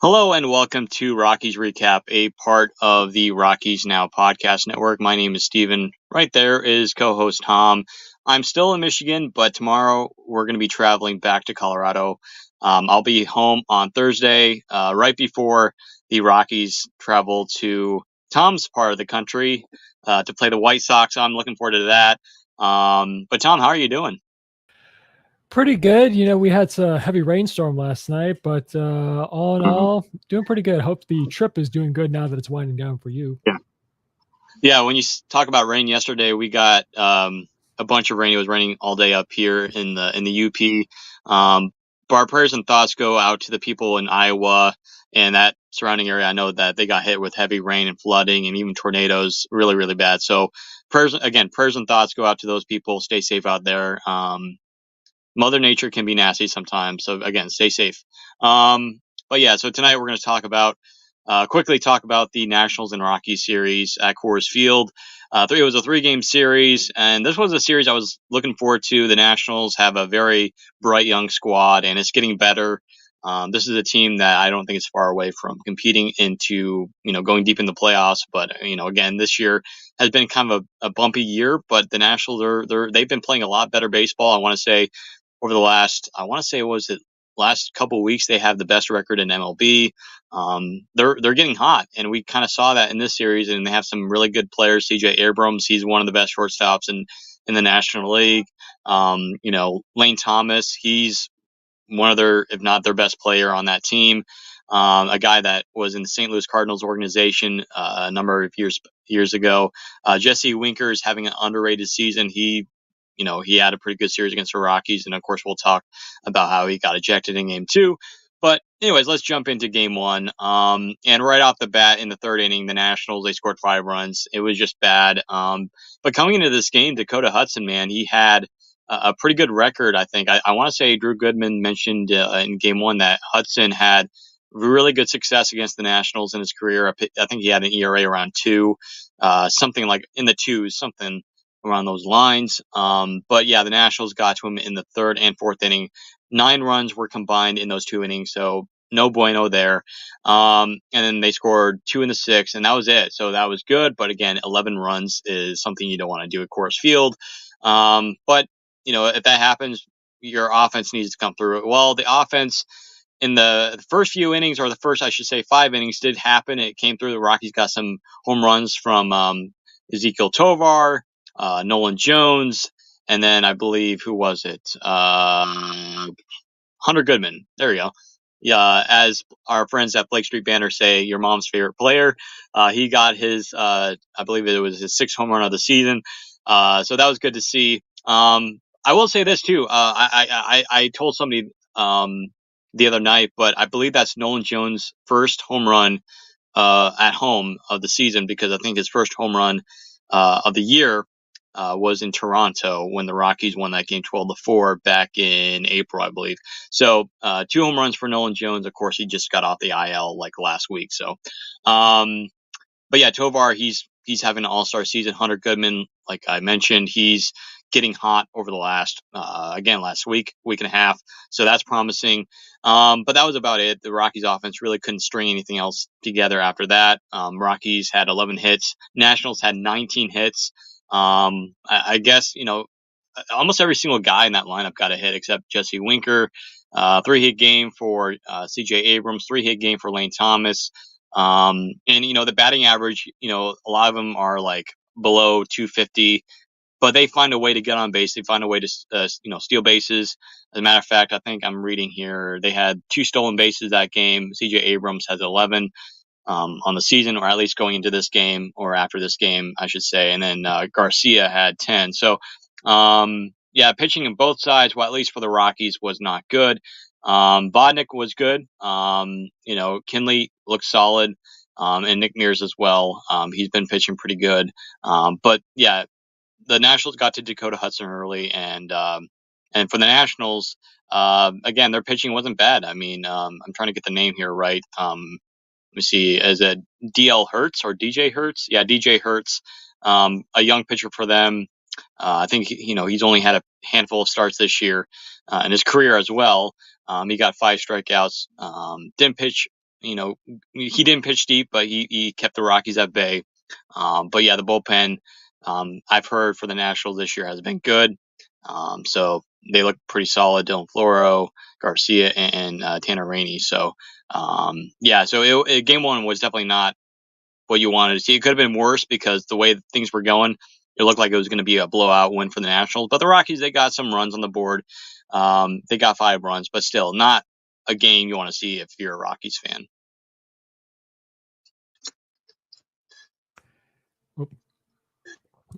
Hello and welcome to Rockies Recap, a part of the Rockies Now podcast network. My name is Steven. Right there is co-host Tom. I'm still in Michigan, but tomorrow we're going to be traveling back to Colorado. I'll be home on Thursday, right before the Rockies travel to Tom's part of the country to play the White Sox. I'm looking forward to that. But Tom, how are you doing? Pretty good. We had a heavy rainstorm last night, but all in Mhm. all, doing pretty good. Hope the trip is doing good now that it's winding down for you. Yeah, when you talk about rain yesterday, we got a bunch of rain. It was raining all day up here in the UP. But our prayers and thoughts go out to the people in Iowa and that surrounding area. I know that they got hit with heavy rain and flooding and even tornadoes, really, really bad. So prayers and thoughts go out to those people. Stay safe out there. Mother Nature can be nasty sometimes. So again, stay safe. But yeah, so tonight we're going to quickly talk about the Nationals and Rockies series at Coors Field. It was a 3-game series, and this was a series I was looking forward to. The Nationals have a very bright young squad, and it's getting better. This is a team that I don't think is far away from competing into, going deep in the playoffs. But again, this year has been kind of a bumpy year. But the Nationals they've been playing a lot better baseball. I want to say over the last couple of weeks they have the best record in MLB. They're getting hot, and we kind of saw that in this series. And they have some really good players. CJ Abrams, he's one of the best shortstops in the National League. Lane Thomas, he's one of their, if not their best player on that team. A guy that was in the St. Louis Cardinals organization a number of years ago. Jesse Winker is having an underrated season. He had a pretty good series against the Rockies, and of course, we'll talk about how he got ejected in Game 2. But anyways, let's jump into Game 1. And right off the bat, in the third inning, the Nationals, they scored 5 runs. It was just bad. But coming into this game, Dakota Hudson, man, he had a pretty good record, I think. I want to say Drew Goodman mentioned in Game 1 that Hudson had really good success against the Nationals in his career. I think he had an ERA around 2, something like in the 2s, something around those lines. But yeah, the Nationals got to him in the third and fourth inning. 9 runs were combined in those 2 innings, so no bueno there. And then they scored 2 in the 6th, and that was it. So that was good. But again, 11 runs is something you don't want to do at Coors Field. But if that happens, your offense needs to come through. Well, the offense in the first few innings, or the first, I should say, 5 innings, did happen. It came through. The Rockies got some home runs from Ezekiel Tovar, Nolan Jones, and then I believe, who was it? Hunter Goodman. There you go. Yeah, as our friends at Blake Street Banner say, your mom's favorite player. He got his, I believe it was his 6th home run of the season. So that was good to see. I will say this too. I told somebody the other night, but I believe that's Nolan Jones' first home run at home of the season, because I think his first home run of the year was in Toronto when the Rockies won that game 12-4 back in April, I believe. So 2 home runs for Nolan Jones. Of course, he just got off the IL like last week. So, but yeah, Tovar, he's having an all-star season. Hunter Goodman, like I mentioned, he's getting hot over the last week and a half. So that's promising. But that was about it. The Rockies offense really couldn't string anything else together after that. Rockies had 11 hits. Nationals had 19 hits. I guess, almost every single guy in that lineup got a hit except Jesse Winker. 3-hit game for CJ Abrams, 3-hit game for Lane Thomas. And the batting average, a lot of them are like below 250, but they find a way to get on base. They find a way to steal bases. As a matter of fact, I think I'm reading here, they had 2 stolen bases that game. CJ Abrams has 11 on the season, or at least going into this game, or after this game, I should say. And then Garcia had 10. So yeah, pitching on both sides, well, at least for the Rockies, was not good. Vodnik was good. Kinley looks solid, and Nick Mears as well. He's been pitching pretty good. But yeah, the Nationals got to Dakota Hudson early, and for the Nationals, again, their pitching wasn't bad. I mean, I'm trying to get the name here right. Let me see, is it DL Hertz or DJ Hertz? Yeah, DJ Hertz, a young pitcher for them. I think he's only had a handful of starts this year in his career as well. He got 5 strikeouts. Didn't pitch he didn't pitch deep, but he kept the Rockies at bay. But yeah, the bullpen, I've heard for the Nationals this year has been good. So they look pretty solid. Dylan Floro, Garcia, and Tanner Rainey. So yeah, so game one was definitely not what you wanted to see. It could have been worse because the way things were going, it looked like it was going to be a blowout win for the Nationals. But the Rockies, they got some runs on the board. They got 5 runs, but still not a game you want to see if you're a Rockies fan.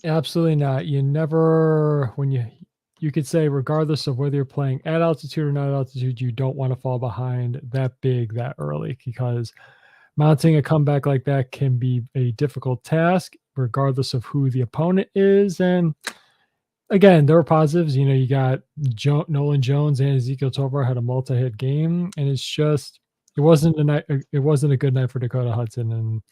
Absolutely not. You never, when you could say, regardless of whether you're playing at altitude or not at altitude, you don't want to fall behind that big that early, because mounting a comeback like that can be a difficult task, regardless of who the opponent is. And again, there were positives. You got Nolan Jones and Ezekiel Tovar had a multi-hit game, and it's just it wasn't a night. It wasn't a good night for Dakota Hudson, and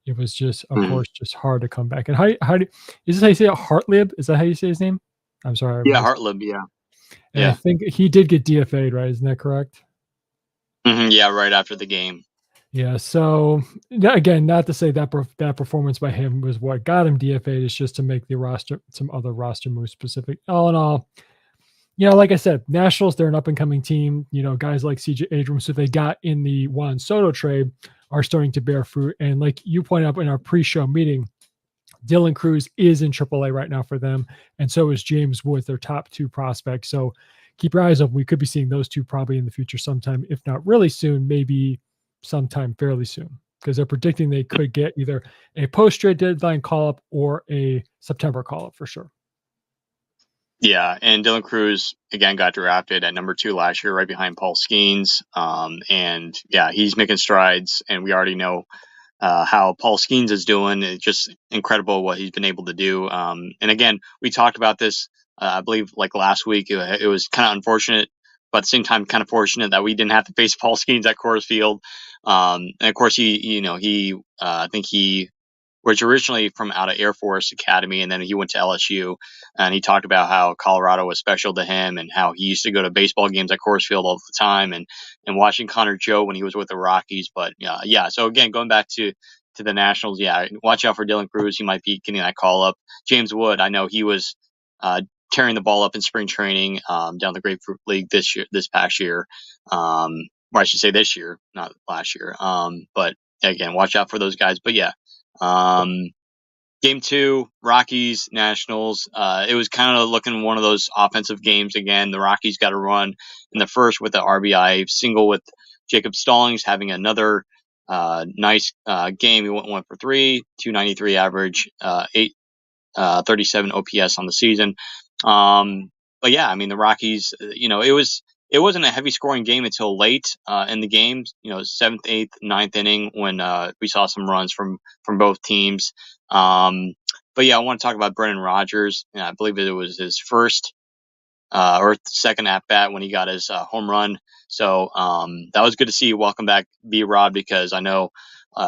it was just, of Mhm. course, just hard to come back. And how do is this how you say it? Hartlib? Is that how you say his name? I'm sorry, I Yeah, missed. Hartlib. Yeah, And I yeah, think he did get DFA'd, right? Isn't that correct? yeah. Right after the game. Yeah. So again, not to say that that performance by him was what got him DFA'd. It's just to make the roster some other roster moves specific. All in all, like I said, Nationals, they're an up and coming team. Guys like CJ Abrams, who they got in the Juan Soto trade, are starting to bear fruit. And like you pointed out in our pre-show meeting, Dylan Cruz is in AAA right now for them, and so is James Wood, their top 2 prospects. So keep your eyes open. We could be seeing those 2 probably in the future sometime, if not really soon, maybe sometime fairly soon, because they're predicting they could get either a post-trade deadline call-up or a September call-up for sure. Yeah, and Dylan Cruz again got drafted at number 2 last year, right behind Paul Skeens. And yeah, he's making strides, and we already know how Paul Skeens is doing. It's just incredible what he's been able to do. And again, we talked about this, I believe, like last week. It was kind of unfortunate, but at the same time, kind of fortunate that we didn't have to face Paul Skeens at Coors Field. And of course, I think he was originally from out of Air Force Academy, and then he went to LSU. And he talked about how Colorado was special to him, and how he used to go to baseball games at Coors Field all the time, and watching Connor Joe when he was with the Rockies. But yeah. So again, going back to the Nationals, yeah, watch out for Dylan Cruz. He might be getting that call up. James Wood, I know he was uh, tearing the ball up in spring training down the Grapefruit League this past year. Or I should say this year, not last year. But again, watch out for those guys. But yeah, um, game 2, Rockies, Nationals. It was kind of looking one of those offensive games again. The Rockies got a run in the first with the RBI single with Jacob Stallings having another nice game. He went 1 for 3, 293 average, 837 OPS on the season. But yeah, I mean the Rockies. It wasn't a heavy scoring game until late in the game. 7th, 8th, 9th inning when we saw some runs from both teams. But yeah, I want to talk about Brendan Rodgers. I believe it was his first or second at bat when he got his home run. So that was good to see. Welcome back, B Rod, because I know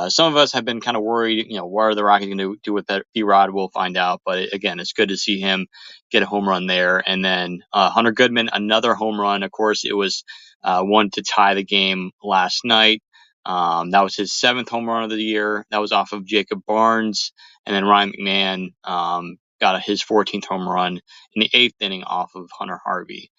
some of us have been kind of worried. What are the Rockies going to do with that B Rod? We'll find out. But again, it's good to see him get a home run there. And then Hunter Goodman, another home run. Of course, it was one to tie the game last night. That was his 7th home run of the year. That was off of Jacob Barnes. And then Ryan McMahon got his 14th home run in the 8th inning off of Hunter Harvey.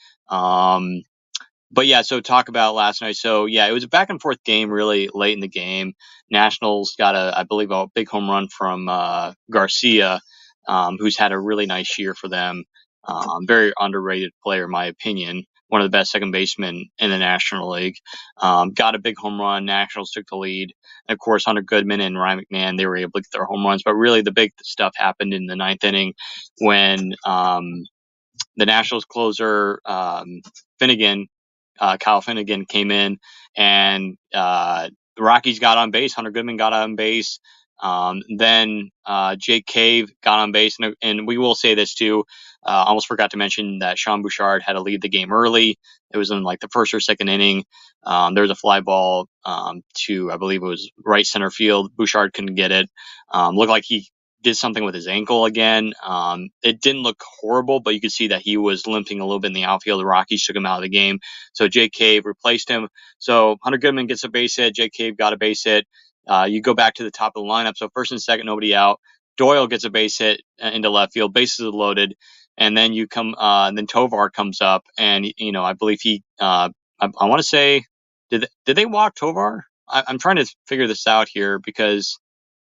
But yeah, so talk about last night. So yeah, it was a back and forth game really late in the game. Nationals got I believe, a big home run from Garcia, who's had a really nice year for them. Very underrated player, in my opinion. One of the best second basemen in the National League. Got a big home run. Nationals took the lead. And of course, Hunter Goodman and Ryan McMahon, they were able to get their home runs. But really, the big stuff happened in the 9th inning when the Nationals closer Finnegan, Kyle Finnegan, came in, and the Rockies got on base. Hunter Goodman got on base. Then Jake Cave got on base, and we will say this too. Almost forgot to mention that Sean Bouchard had to leave the game early. It was in like the 1st or 2nd inning. There was a fly ball to, I believe it was right center field. Bouchard couldn't get it. Looked like he did something with his ankle again. It didn't look horrible, but you could see that he was limping a little bit in the outfield. The Rockies took him out of the game, so Jake Cave replaced him. So Hunter Goodman gets a base hit. Jake Cave got a base hit. You go back to the top of the lineup. So first and second, nobody out. Doyle gets a base hit into left field. Bases are loaded, and then and then Tovar comes up, and I believe I want to say, did they walk Tovar? I'm trying to figure this out here because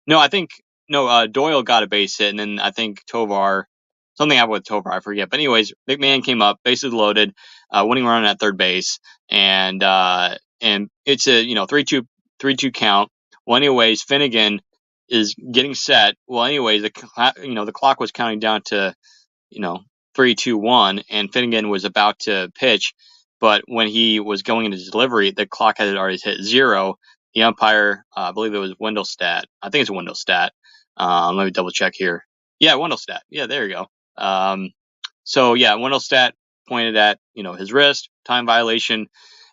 no, I think no. Doyle got a base hit, and then I think Tovar, something happened with Tovar, I forget. But anyways, McMahon came up, bases loaded, winning run at third base, and it's a 3-2 count. Well, anyways, Finnegan is getting set. Well, anyways, the clock was counting down to you know 3-2-1, and Finnegan was about to pitch, but when he was going into delivery, the clock had already hit zero. The umpire, I believe it was Wendelstedt. I think it's Wendelstedt. Let me double check here. Yeah, Wendelstedt. Yeah, there you go. So yeah, Wendelstedt pointed at his wrist, time violation.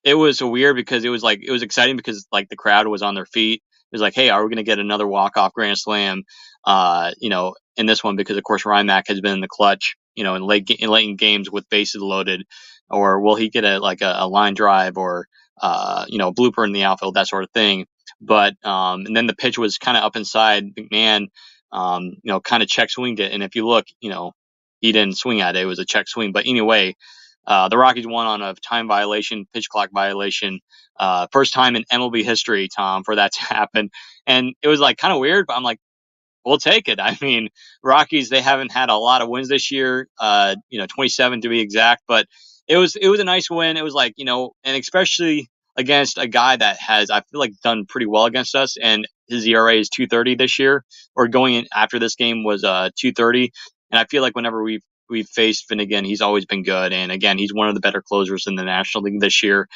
It was weird because it was exciting because like the crowd was on their feet. It was like, hey, are we going to get another walk-off grand slam? In this one because of course Rymack has been in the clutch, in late in games with bases loaded, or will he get a line drive or blooper in the outfield, that sort of thing. But and then the pitch was kind of up inside. McMahon, kind of check swinged it, and if you look, he didn't swing at it. It was a check swing. But anyway, the Rockies won on a time violation, pitch clock violation. First time in MLB history, Tom, for that to happen. And it was like kind of weird, but I'm like, we'll take it. I mean, Rockies, they haven't had a lot of wins this year, 27 to be exact, but it was a nice win. It was like, and especially against a guy that has, I feel like, done pretty well against us, and his ERA is 2.30 this year, or going in after this game was 2.30. And I feel like whenever we've faced Finnegan, he's always been good. And again, he's one of the better closers in the National League this year.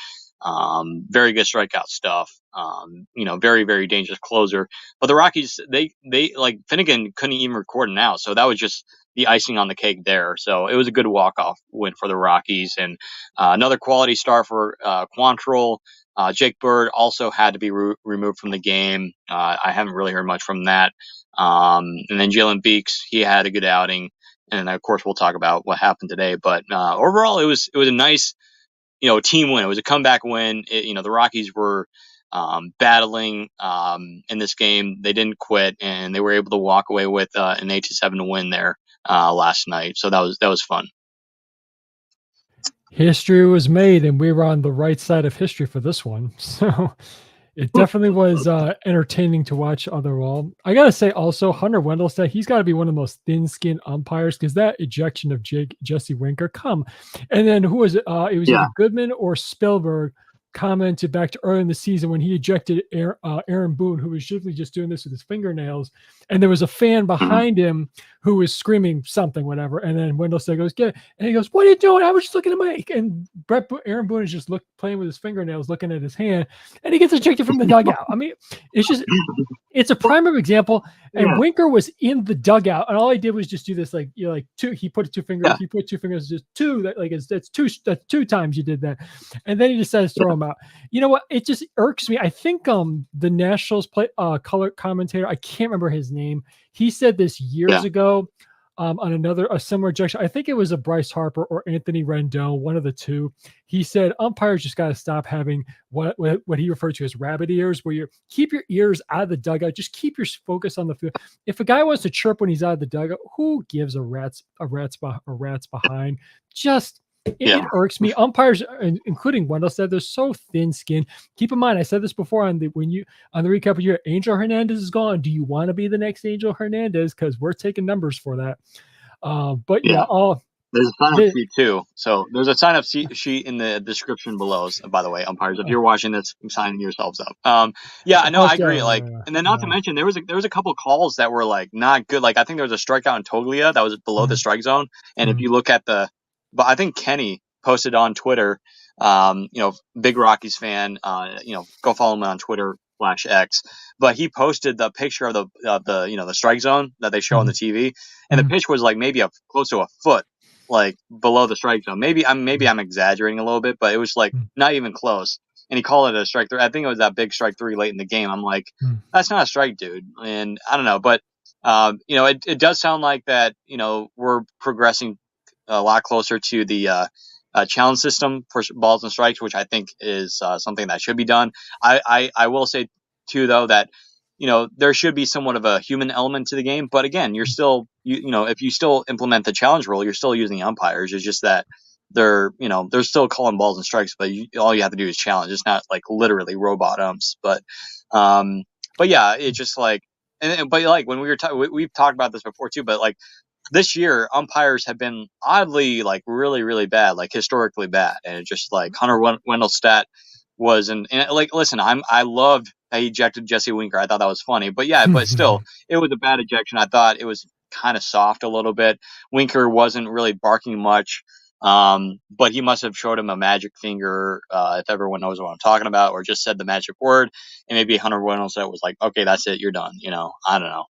Very good strikeout stuff. Very, very dangerous closer. But the Rockies, they like Finnegan couldn't even record an out, so that was just the icing on the cake there. So it was a good walk-off win for the Rockies, and another quality start for Quantrill. Jake Bird also had to be removed from the game. I haven't really heard much from that. And then Jalen Beeks, he had a good outing, and of course we'll talk about what happened today. But overall, it was a nice team win. It was a comeback win. The Rockies were battling in this game. They didn't quit, and they were able to walk away with an 8-7 win there last night. So that was fun. History was made, and we were on the right side of history for this one. So it definitely was entertaining to watch overall. I got to say also, Hunter Wendelstedt, he's got to be one of the most thin-skinned umpires because that ejection of Jesse Winker, and then who was it? It was either Goodman or Spielberg commented back to early in the season when he ejected Aaron Boone, who was usually just doing this with his fingernails, and there was a fan behind him who was screaming something, whatever. And then Wendelstedt goes, "Get it," and he goes, "What are you doing? I was just looking at my." And Aaron Boone is just playing with his fingernails, looking at his hand, and he gets ejected from the dugout. I mean, it's a prime example. And Winker was in the dugout, and all he did was just do this, two. He put two fingers. Yeah. He put two fingers, just two. That's two times you did that, and then he decides to throw him out. You know what? It just irks me. I think the Nationals color commentator, I can't remember his name. He said this years ago on a similar ejection. I think it was a Bryce Harper or Anthony Rendon, one of the two. He said umpires just got to stop having what he referred to as rabbit ears, where you keep your ears out of the dugout. Just keep your focus on the field. If a guy wants to chirp when he's out of the dugout, who gives a rat's behind? Just it irks me. Umpires, including Wendell, said they're so thin-skinned. Keep in mind, I said this before on the recap of your Angel Hernandez is gone. Do you want to be the next Angel Hernandez? Because we're taking numbers for that. There's a sign-up sheet too. So there's a sign-up sheet in the description below. By the way, umpires, if you're watching this, signing yourselves up. I agree. And then not to mention there was a couple calls that were like not good. Like I think there was a strikeout in Toglia that was below the strike zone. And if you look at but I think Kenny posted on Twitter, big Rockies fan, go follow him on Twitter /X, but he posted the picture of the strike zone that they show on the TV, and the pitch was like maybe close to a foot, like below the strike zone. Maybe I'm exaggerating a little bit, but it was like not even close. And he called it a strike three. I think it was that big strike three late in the game. I'm like, that's not a strike, dude. And I don't know, but it does sound like that. We're progressing a lot closer to the challenge system for balls and strikes, which I think is something that should be done. I will say too, though, that there should be somewhat of a human element to the game. But again, you're still if you still implement the challenge rule, you're still using umpires. It's just that they're still calling balls and strikes, but all you have to do is challenge. It's not like literally robot umps, um, but yeah, it's just like but like when we've talked about this before too, but like this year umpires have been oddly like really really bad, like historically bad, and it just like Hunter Wendell's stat was and like listen, I loved that he ejected Jesse Winker. I thought that was funny, but yeah, but still it was a bad ejection. I thought it was kind of soft a little bit. Winker wasn't really barking much. But he must have showed him a magic finger, if everyone knows what I'm talking about, or just said the magic word, and maybe Hunter Reynolds was like, "Okay, that's it, you're done." I don't know.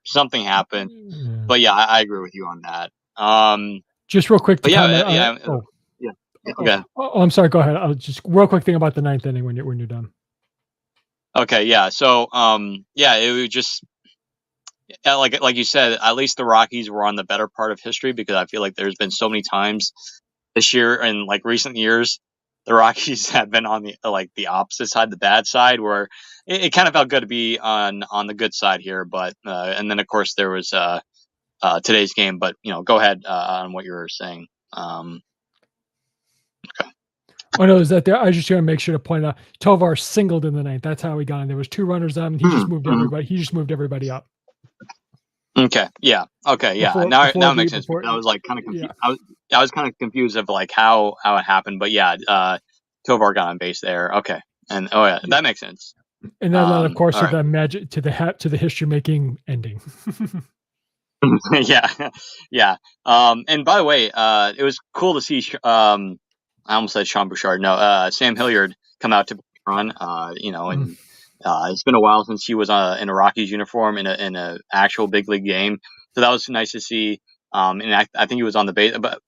Something happened, but yeah, I agree with you on that. Just real quick to But yeah, comment on it. yeah, yeah, Oh, okay, I'm sorry. Go ahead. I'll just real quick thing about the ninth inning when you're done. okay, yeah. So, yeah, it was just like you said, at least the Rockies were on the better part of history because I feel like there's been so many times this year and like recent years, the Rockies have been on the opposite side, the bad side, where it kind of felt good to be on the good side here. But and then of course there was today's game. But go ahead on what you were saying. Okay. Oh no, is that there? I was just going to make sure to point out Tovar singled in the ninth. That's how he got in. There was 2 runners on. He just moved Mhm. everybody. He just moved everybody up Okay. Yeah. Okay. Yeah. before Now before it makes the sense before. because I was like kind of Yeah, confused. I was kind of confused of like how it happened. But yeah, Tovar got on base there. Okay. And oh yeah, yeah, that makes sense. and that led, of course, All to right. the magic to the history making ending. Yeah, yeah. And by the way, it was cool to see. I almost said Sean Bouchard. No, Sam Hilliard come out to run. Mm, And it's been a while since he was in a Rockies uniform in a actual big league game. So that was nice to see. And I think he was on the base, but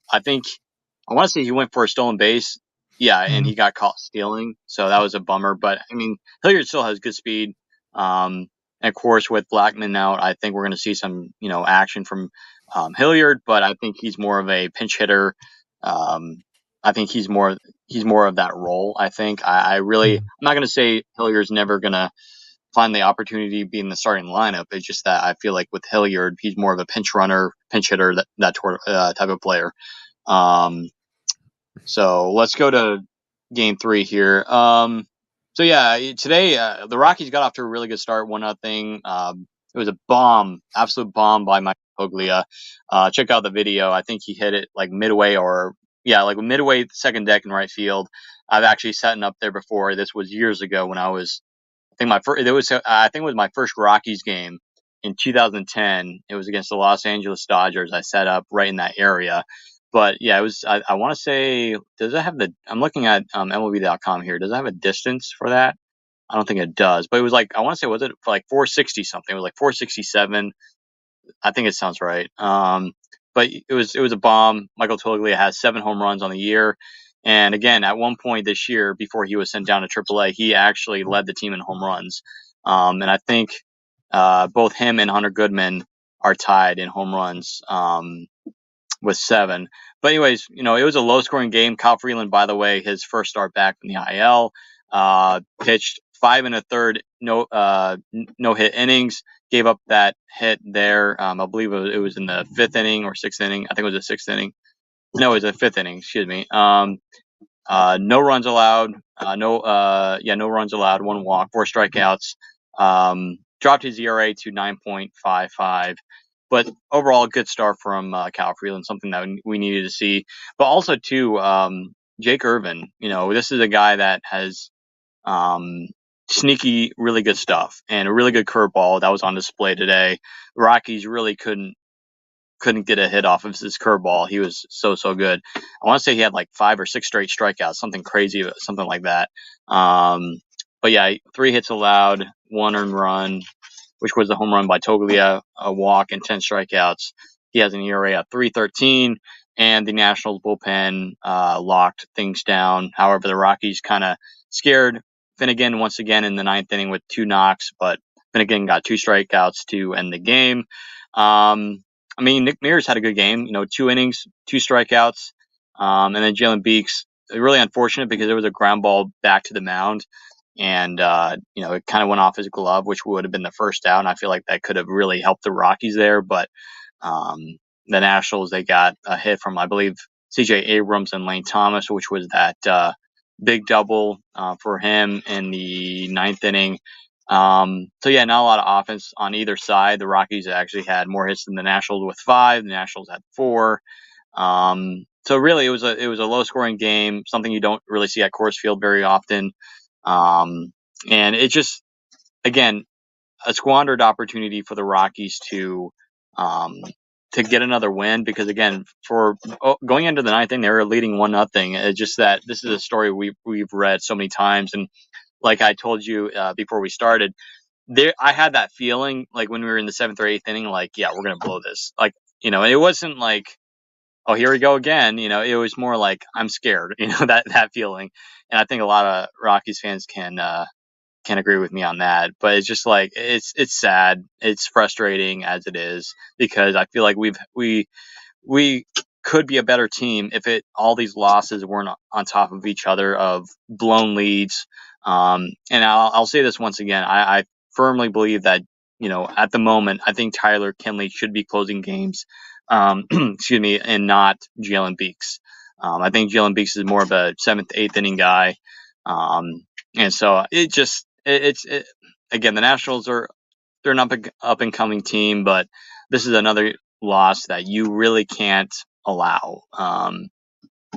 I want to say he went for a stolen base. Yeah, and mhm, he got caught stealing, so that was a bummer. But I mean, Hilliard still has good speed. Um, and of course, with Blackman out, I think we're going to see some, action from Hilliard. But I think he's more of a pinch hitter. Um, I think he's more of that role. I think I really I'm mhm, not going to say Hilliard's never going to find the opportunity to be in the starting lineup. It's just that I feel like with Hilliard, he's more of a pinch runner, pinch hitter, that type of player. Um, so let's go to game 3 here. So yeah, today the Rockies got off to a really good start, 1-0. It was a bomb, absolute bomb by Mike Poglia. Check out the video. I think he hit it like midway or yeah, like midway second deck in right field. I've actually sat up there before. This was years ago when I was think my first it was I think it was my first Rockies game in 2010. It was against the Los Angeles Dodgers. I set up right in that area. But yeah, it was. I want to say, does it have the? I'm looking at MLB.com here. Does it have a distance for that? I don't think it does. But it was like I want to say, was it for like 460 something? It was like 467. I think it sounds right. But it was a bomb. Michael Toglia has 7 home runs on the year, and again, at one point this year, before he was sent down to AAA, he actually led the team in home runs. And I think both him and Hunter Goodman are tied in home runs with 7. But anyways, it was a low scoring game. Kyle Freeland, by the way, his first start back from the IL, pitched 5 1/3 no hit innings. Gave up that hit there. I believe it was in the 5th inning or 6th inning. I think it was the 6th inning. No, it was the 5th inning. Excuse me. No runs allowed. No runs allowed. 1 walk, 4 strikeouts. Dropped his ERA to 9.55. But overall, good start from Cal Freeland, something that we needed to see. But also, too, Jake Irvin. This is a guy that has sneaky, really good stuff and a really good curveball that was on display today. The Rockies really couldn't get a hit off of his curveball. He was so good. I want to say he had like 5 or 6 straight strikeouts, something crazy, something like that. But yeah, 3 hits allowed, 1 earned run, which was a home run by Toglia, a walk, and 10 strikeouts. He has an ERA of 3.13, and the Nationals bullpen locked things down. However, the Rockies kind of scared Finnegan once again in the 9th inning with 2 knocks, but Finnegan got 2 strikeouts to end the game. I mean, Nick Mears had a good game, 2 innings, 2 strikeouts. And then Jalen Beeks, really unfortunate because there was a ground ball back to the mound. And, it kind of went off his glove, which would have been the first out. And I feel like that could have really helped the Rockies there. But the Nationals, they got a hit from, I believe, CJ Abrams and Lane Thomas, which was that big double for him in the ninth inning. So yeah, not a lot of offense on either side. The Rockies actually had more hits than the Nationals with 5. The Nationals had 4. So really, it was a low scoring game, something you don't really see at Coors Field very often. And it just, again, a squandered opportunity for the Rockies um, to get another win because again, for going into the ninth inning, they were leading 1-0. It's just that this is a story we've read so many times, and like I told you before we started, there I had that feeling like when we were in the 7th or 8th inning, like yeah, we're gonna blow this. Like it wasn't like oh here we go again. It was more like I'm scared. That feeling, and I think a lot of Rockies fans can agree with me on that. But it's just like it's sad, it's frustrating as it is because I feel like we could be a better team if all these losses weren't on top of each other of blown leads. And I'll say this once again, I firmly believe that at the moment I think Tyler Kinley should be closing games, excuse me, and not Jalen Beeks. I think Jalen Beeks is more of a 7th, 8th inning guy, and so again the Nationals they're an up and coming team, but this is another loss that you really can't allow. And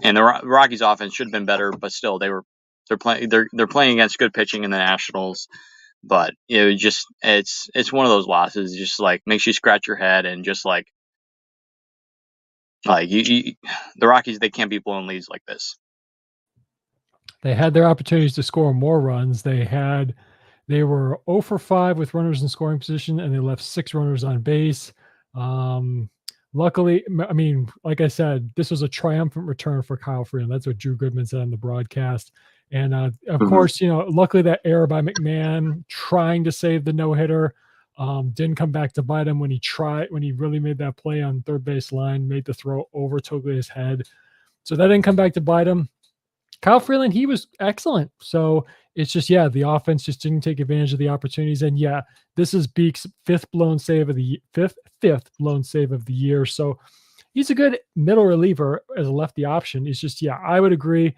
the Rockies' offense should have been better, but still they're playing against good pitching in the Nationals. But it's one of those losses, just like makes you scratch your head and just like the Rockies, they can't be blown leads like this. They had their opportunities to score more runs. They were 0 for 5 with runners in scoring position, and they left 6 runners on base. Luckily, I mean, like I said, this was a triumphant return for Kyle Freeland. That's what Drew Goodman said on the broadcast. And of Mhm. course, luckily that error by McMahon trying to save the no hitter didn't come back to bite him when he really made that play on third base line, made the throw over Toglia's head. So that didn't come back to bite him. Kyle Freeland, he was excellent. So it's just, yeah, the offense just didn't take advantage of the opportunities. And yeah, this is Beek's fifth blown save of the year. So he's a good middle reliever as a lefty option. It's just, yeah, I would agree.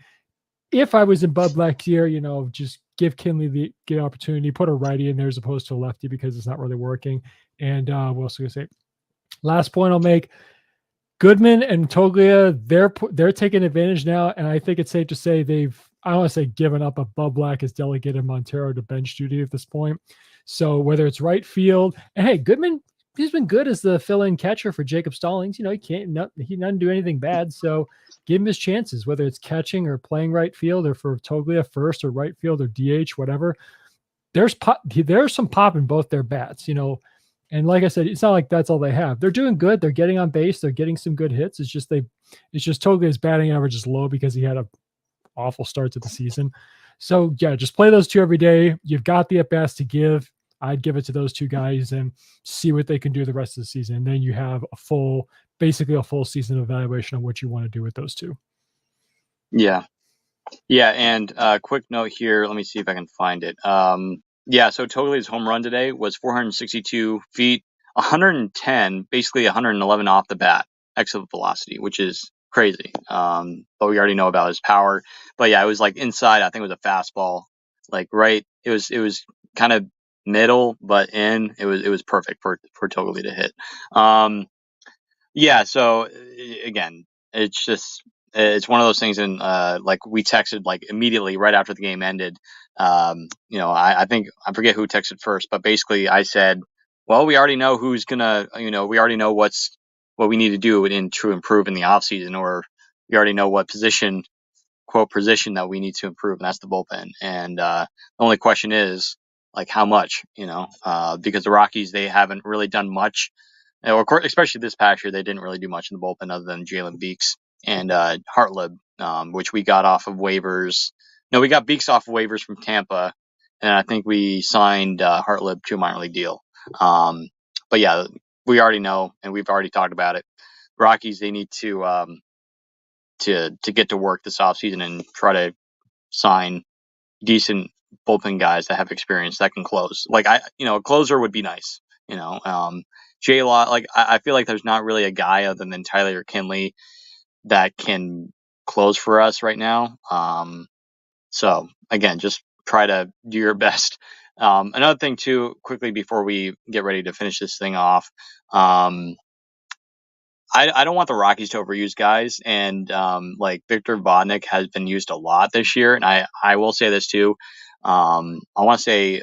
If I was in Bud Black here, just give Kinley the opportunity, put a righty in there as opposed to a lefty because it's not really working. And what else was I going to say? Last point I'll make. Goodman and Toglia, they're taking advantage now, and I think it's safe to say I don't want to say given up, but Bud Black has delegated Montero to bench duty at this point. So whether it's right field, and hey, Goodman, he's been good as the fill-in catcher for Jacob Stallings. He doesn't do anything bad, so give him his chances, whether it's catching or playing right field, or for Toglia first or right field or DH, whatever. There's some pop in both their bats, And like I said, it's not like that's all they have. They're doing good. They're getting on base. They're getting some good hits. It's just Toglia's batting average is low because he had an awful start to the season. So yeah, just play those two every day. You've got the at-bats to give. I'd give it to those two guys and see what they can do the rest of the season. And then you have basically a full season evaluation of what you want to do with those two. Yeah. Yeah, and quick note here. Let me see if I can find it. Yeah, so Toglia's home run today was 462 feet, 110, basically 111 off the bat, exit velocity, which is crazy. But we already know about his power. But yeah, it was like inside. I think it was a fastball, like right. It was kind of middle, but in. It was perfect for Toglia to hit. Yeah, so again, it's one of those things, and like we texted like immediately right after the game ended. I think I forget who texted first, but basically I said, well, we already know who's gonna, we already know what we need to do to improve in the offseason, or we already know what quote position that we need to improve, and that's the bullpen. And the only question is like how much, because the Rockies, they haven't really done much. Of course, especially this past year, they didn't really do much in the bullpen other than Jalen Beeks and Hartlib, which we got off of waivers. No, we got Beeks off of waivers from Tampa, and I think we signed Hartlib to a minor league deal. But yeah, we already know, and we've already talked about it. Rockies, they need to get to work this offseason and try to sign decent bullpen guys that have experience that can close. Like a closer would be nice. J Law, like I feel like there's not really a guy other than Tyler Kinley that can close for us right now. So again, just try to do your best. Another thing too, quickly before we get ready to finish this thing off, I don't want the Rockies to overuse guys, and like Victor Vodnik has been used a lot this year, and I will say this too. I want to say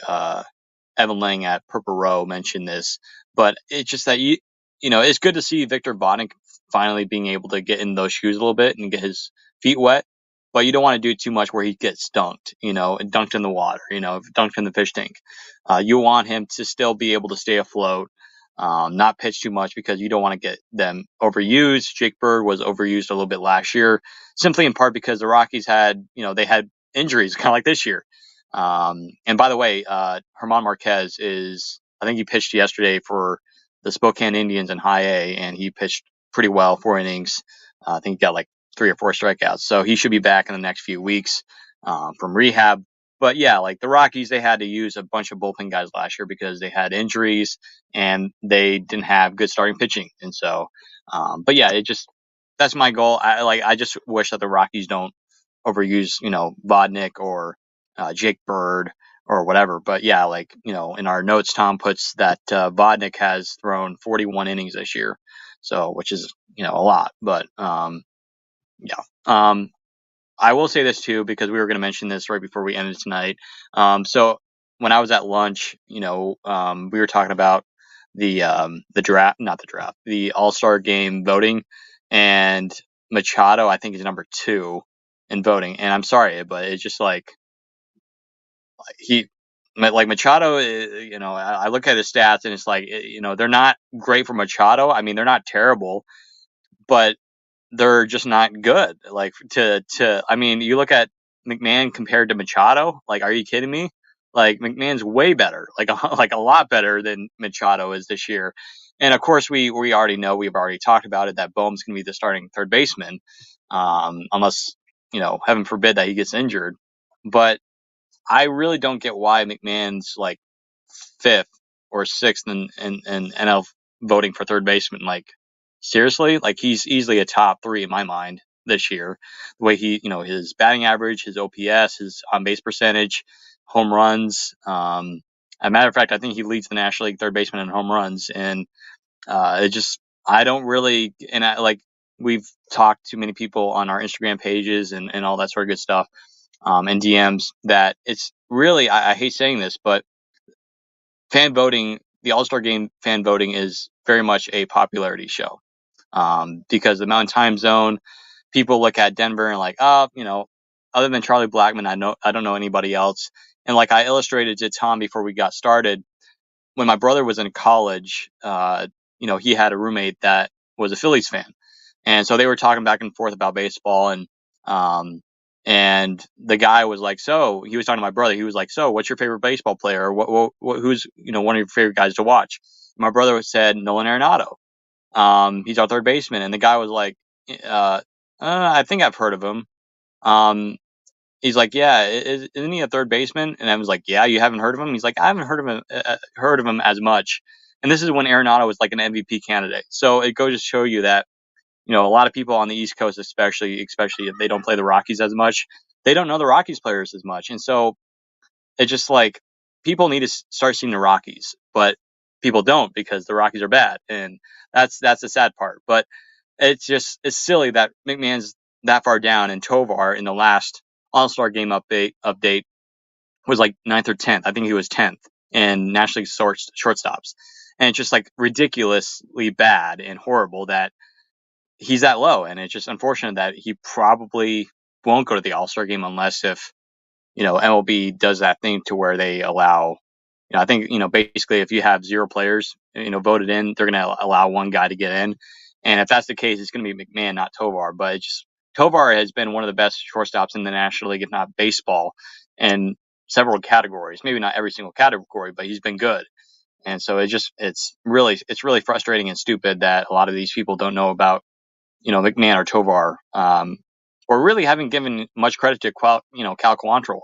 Evan Lang at Purple Row mentioned this, but it's just that it's good to see Victor Vodnik finally being able to get in those shoes a little bit and get his feet wet. But you don't want to do too much where he gets dunked, and dunked in the water, dunked in the fish tank. You want him to still be able to stay afloat, not pitch too much because you don't want to get them overused. Jake Bird was overused a little bit last year, simply in part because the Rockies they had injuries, kind of like this year. And by the way, Herman Marquez I think he pitched yesterday for the Spokane Indians in High A, and he pitched pretty well, 4 innings. I think he got like 3 or 4 strikeouts. So he should be back in the next few weeks from rehab. But yeah, like the Rockies, they had to use a bunch of bullpen guys last year because they had injuries and they didn't have good starting pitching. And so, but yeah, that's my goal. I just wish that the Rockies don't overuse, Vodnik or Jake Bird or whatever. But yeah, like, in our notes, Tom puts that Vodnik has thrown 41 innings this year. So, which is, a lot. But yeah. I will say this too, because we were going to mention this right before we ended tonight. So when I was at lunch, we were talking about the draft, not the draft, the All-Star game voting, and Machado, I think, is number 2 in voting. And I'm sorry, but it's just like Machado, I look at his stats and it's like, they're not great for Machado. I mean, they're not terrible, but they're just not good. Like I mean, you look at McMahon compared to Machado. Like, are you kidding me? Like McMahon's way better, like like a lot better than Machado is this year. And of course, we already know, we've already talked about it, that Bohm's going to be the starting third baseman, unless heaven forbid that he gets injured. But I really don't get why McMahon's like 5th or 6th in NL voting for third baseman. Like, seriously, like he's easily a top 3 in my mind this year. The way his batting average, his OPS, his on base percentage, home runs. As a matter of fact, I think he leads the National League third baseman in home runs. And I don't really, and we've talked to many people on our Instagram pages and all that sort of good stuff, and DMs, that it's really, I hate saying this, but fan voting, the All-Star Game fan voting, is very much a popularity show. Because the Mountain Time Zone, people look at Denver and like, oh, other than Charlie Blackmon, I don't know anybody else. And like I illustrated to Tom before we got started, when my brother was in college, he had a roommate that was a Phillies fan, and so they were talking back and forth about baseball, um, and the guy was like, so he was talking to my brother. He was like, so what's your favorite baseball player? Or who's one of your favorite guys to watch? My brother said Nolan Arenado. He's our third baseman, and the guy was like, I think I've heard of him. He's like, yeah, isn't he a third baseman? And I was like, yeah, you haven't heard of him? He's like, I haven't heard of him as much. And this is when Arenado was like an MVP candidate. So it goes to show you that, a lot of people on the East Coast, especially if they don't play the Rockies as much, they don't know the Rockies players as much. And so it's just like, people need to start seeing the Rockies, but people don't, because the Rockies are bad. And that's the sad part. But it's silly that McMahon's that far down, and Tovar in the last All-Star Game update was like 9th or 10th. I think he was 10th in National League shortstops. And it's just like ridiculously bad and horrible that he's that low. And it's just unfortunate that he probably won't go to the All-Star Game unless if, MLB does that thing to where they allow, I think, basically if you have 0 players, voted in, they're going to allow one guy to get in. And if that's the case, it's going to be McMahon, not Tovar. But Tovar has been one of the best shortstops in the National League, if not baseball. And several categories. Maybe not every single category, but he's been good. And so it's really frustrating and stupid that a lot of these people don't know about, McMahon or Tovar, or really haven't given much credit to Cal Quantrill,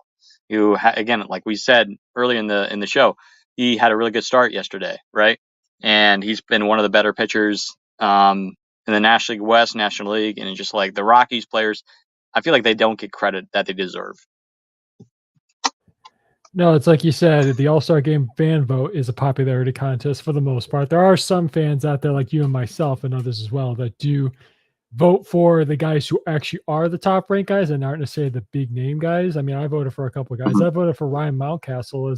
who again, like we said earlier in the show, he had a really good start yesterday, right? And he's been one of the better pitchers in the National League West, National League, and just like the Rockies players, I feel like they don't get credit that they deserve. No, it's like you said, the All-Star Game fan vote is a popularity contest for the most part. There are some fans out there like you and myself and others as well that do vote for the guys who actually are the top ranked guys and aren't necessarily the big name guys. I mean, I voted for a couple of guys. Mhm. I voted for Ryan Mountcastle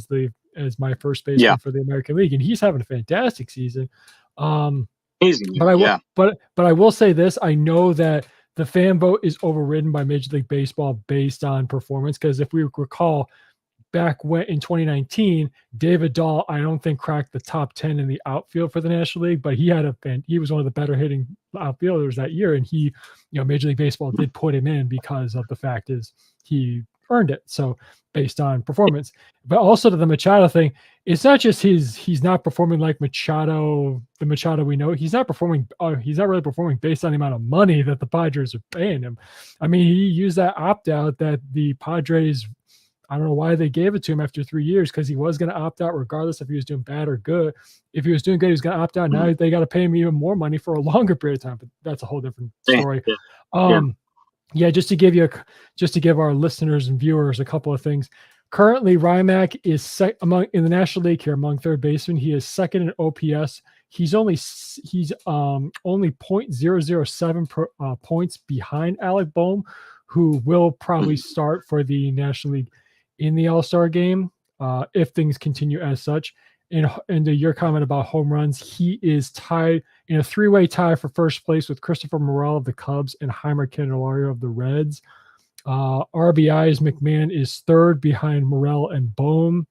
as my first Yeah, baseman for the American League, and he's having a fantastic season. Um, easy. but I will, Yeah, but I will say this: I know that the fan vote is overridden by Major League Baseball based on performance. Because if we recall, back when in 2019, David Dahl, I don't think cracked the top 10 in the outfield for the National League, but he was one of the better hitting outfielders that year. And Major League Baseball did put him in because of the fact is he earned it. So based on performance, but also to the Machado thing, it's not just he's not performing like Machado, the Machado we know. He's not really performing based on the amount of money that the Padres are paying him. I mean, he used that opt out that the Padres, I don't know why they gave it to him after 3 years, because he was going to opt out regardless if he was doing bad or good. If he was doing good, he was going to opt out. Now they got to pay him even more money for a longer period of time, but that's a whole different yeah, story. yeah. Yeah. Um, yeah, just to give our listeners and viewers a couple of things. Currently, Rymack is in the National League here among third basemen. He is second in OPS. He's only 0.007 points behind Alec Boehm, who will probably start for the National League in the All-Star game if things continue as such. And to your comment about home runs, he is tied in a three-way tie for first place with Christopher Morel of the Cubs and Heimer Candelario of the Reds. RBIs, McMahon is third behind Morel and Boehm.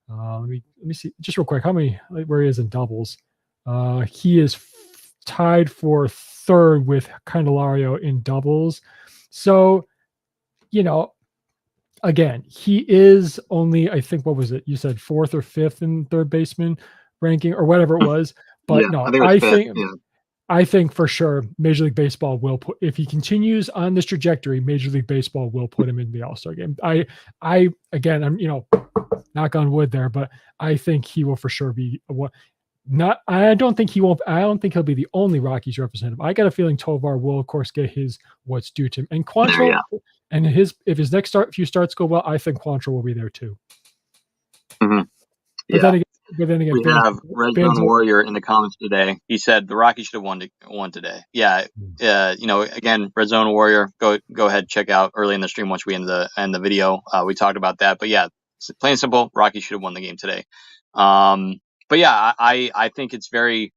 Let me see just real quick where he is in doubles. He is tied for third with Candelario in doubles. So, again, he is only, I think, what was it? You said fourth or fifth in third baseman ranking or whatever it was. Yeah, But no, I think it was fifth. Yeah. I think for sure Major League Baseball will put, if he continues on this trajectory, Major League Baseball will put him in the All-Star game. Again, I'm, knock on wood there, but I think he will for sure be what. Not, I don't think he won't. I don't think he'll be the only Rockies representative. I got a feeling Tovar will, of course, get his what's due to him. And Quantrill, and if his next few starts go well, I think Quantrill will be there too. Mm-hmm. But Yeah. then again, We have Red Zone Warrior in the comments today. He said the Rockies should have won today. Yeah. Again, Red Zone Warrior, go ahead, check out early in the stream once we end the video. We talked about that. But yeah, plain and simple, Rockies should have won the game today. But yeah, I think it's very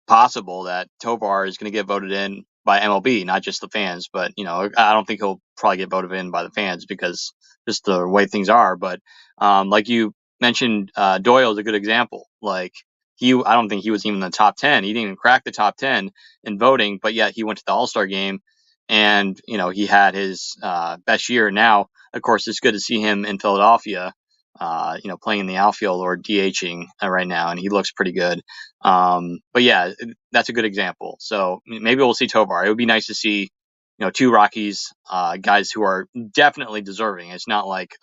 possible that Tovar is going to get voted in by MLB, not just the fans. But I don't think he'll probably get voted in by the fans because just the way things are. But like you mentioned, Doyle is a good example. Like I don't think he was even in the top 10. He didn't even crack the top 10 in voting, but yet he went to the All-Star game, and he had his best year. Now, of course, it's good to see him in Philadelphia. Playing in the outfield or DHing right now, and he looks pretty good. But yeah, that's a good example. So maybe we'll see Tovar. It would be nice to see, two Rockies guys who are definitely deserving. It's not like,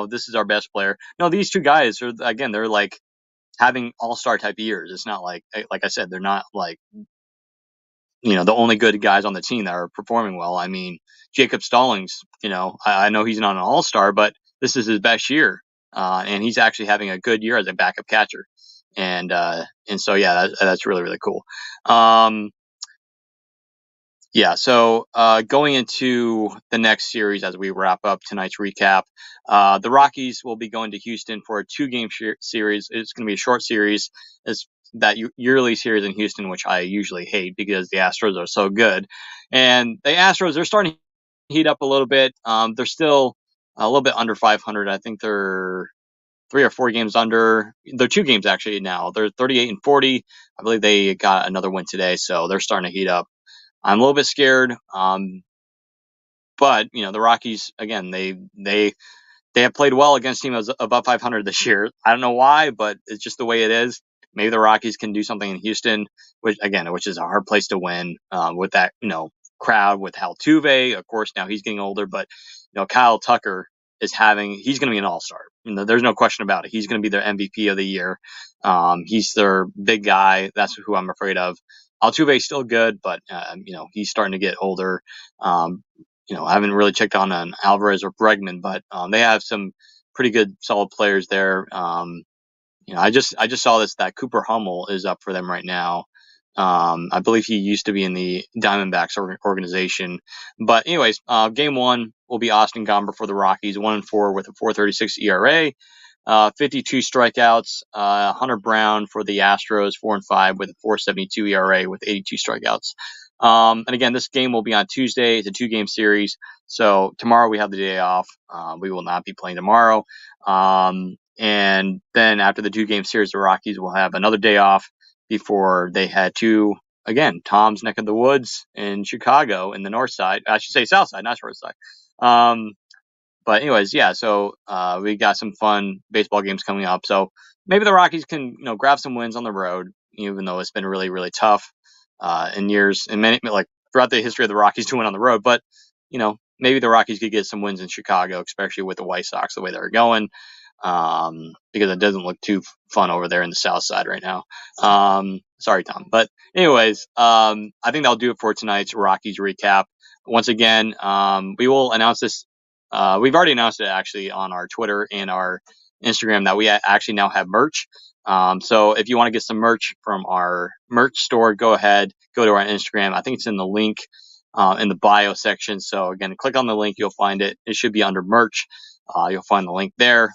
this is our best player. No, these two guys they're like having all-star type years. It's not like I said, they're not like, the only good guys on the team that are performing well. I mean, Jacob Stallings, I know he's not an all-star, but this is his best year. And he's actually having a good year as a backup catcher. And so, yeah, that's really, really cool. Yeah, so going into the next series as we wrap up tonight's recap, the Rockies will be going to Houston for a 2-game series. It's going to be a short series. It's that yearly series in Houston, which I usually hate because the Astros are so good. And the Astros, they're starting to heat up a little bit. They're still a little bit under 500. I think they're 3 or 4 games under. They're 2 games actually now. They're 38 and 40. I believe they got another win today, so they're starting to heat up. I'm a little bit scared. but the Rockies again, they have played well against teams above 500 this year. I don't know why, but it's just the way it is. Maybe the Rockies can do something in Houston, which is a hard place to win with that crowd with Altuve. Of course, now he's getting older, but Kyle Tucker he's going to be an all-star. There's no question about it. He's going to be their MVP of the year. He's their big guy. That's who I'm afraid of. Altuve is still good, but he's starting to get older. I haven't really checked on Alvarez or Bregman, but they have some pretty good, solid players there. I just saw that Cooper Hummel is up for them right now. I believe he used to be in the Diamondbacks organization. But anyways, game one will be Austin Gomber for the Rockies, 1-4 with a 4.36 ERA. 52 strikeouts. Hunter Brown for the Astros, 4-5 with a 4.72 ERA with 82 strikeouts. And again, this game will be on Tuesday. It's a 2-game series. So tomorrow we have the day off. We will not be playing tomorrow. And then after the 2-game series, the Rockies will have another day off before they head to, again, Tom's neck of the woods in Chicago in the north side. I should say south side, not north side. But anyways, yeah, so we got some fun baseball games coming up. So maybe the Rockies can, grab some wins on the road, even though it's been really, really tough in years and many, like throughout the history of the Rockies to win on the road. But, maybe the Rockies could get some wins in Chicago, especially with the White Sox, the way they're going, because it doesn't look too fun over there in the south side right now. Sorry, Tom. But anyways, I think that'll do it for tonight's Rockies recap. Once again, we will announce this. We've already announced it actually on our Twitter and our Instagram that we actually now have merch. So if you want to get some merch from our merch store, go ahead, go to our Instagram. I think it's in the link in the bio section. So again, click on the link, you'll find it. It should be under merch. You'll find the link there.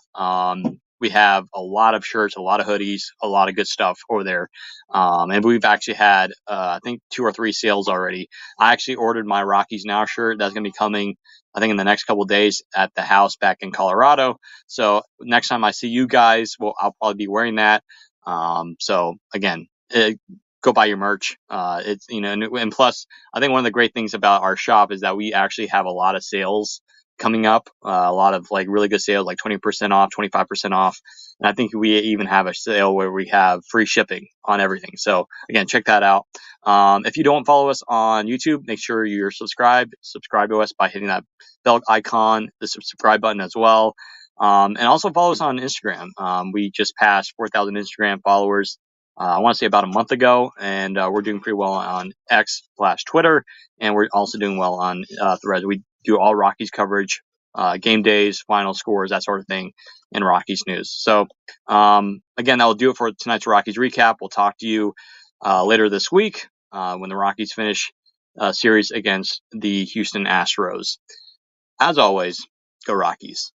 We have a lot of shirts, a lot of hoodies, a lot of good stuff over there. And we've actually had, I think, 2 or 3 sales already. I actually ordered my Rockies Now shirt. That's going to be coming, I think, in the next couple of days at the house back in Colorado. So next time I see you guys, I'll probably be wearing that. So again, go buy your merch. It's and plus, I think one of the great things about our shop is that we actually have a lot of sales coming up, a lot of like really good sales, like 20% off, 25% off. And I think we even have a sale where we have free shipping on everything. So again, check that out. If you don't follow us on YouTube, make sure you're subscribed. Subscribe to us by hitting that bell icon, the subscribe button as well. And also follow us on Instagram. We just passed 4,000 Instagram followers. I want to say about a month ago, and we're doing pretty well on X/Twitter, and we're also doing well on Threads. We do all Rockies coverage, game days, final scores, that sort of thing, and Rockies news. So again, that will do it for tonight's Rockies recap. We'll talk to you later this week when the Rockies finish series against the Houston Astros. As always, go Rockies.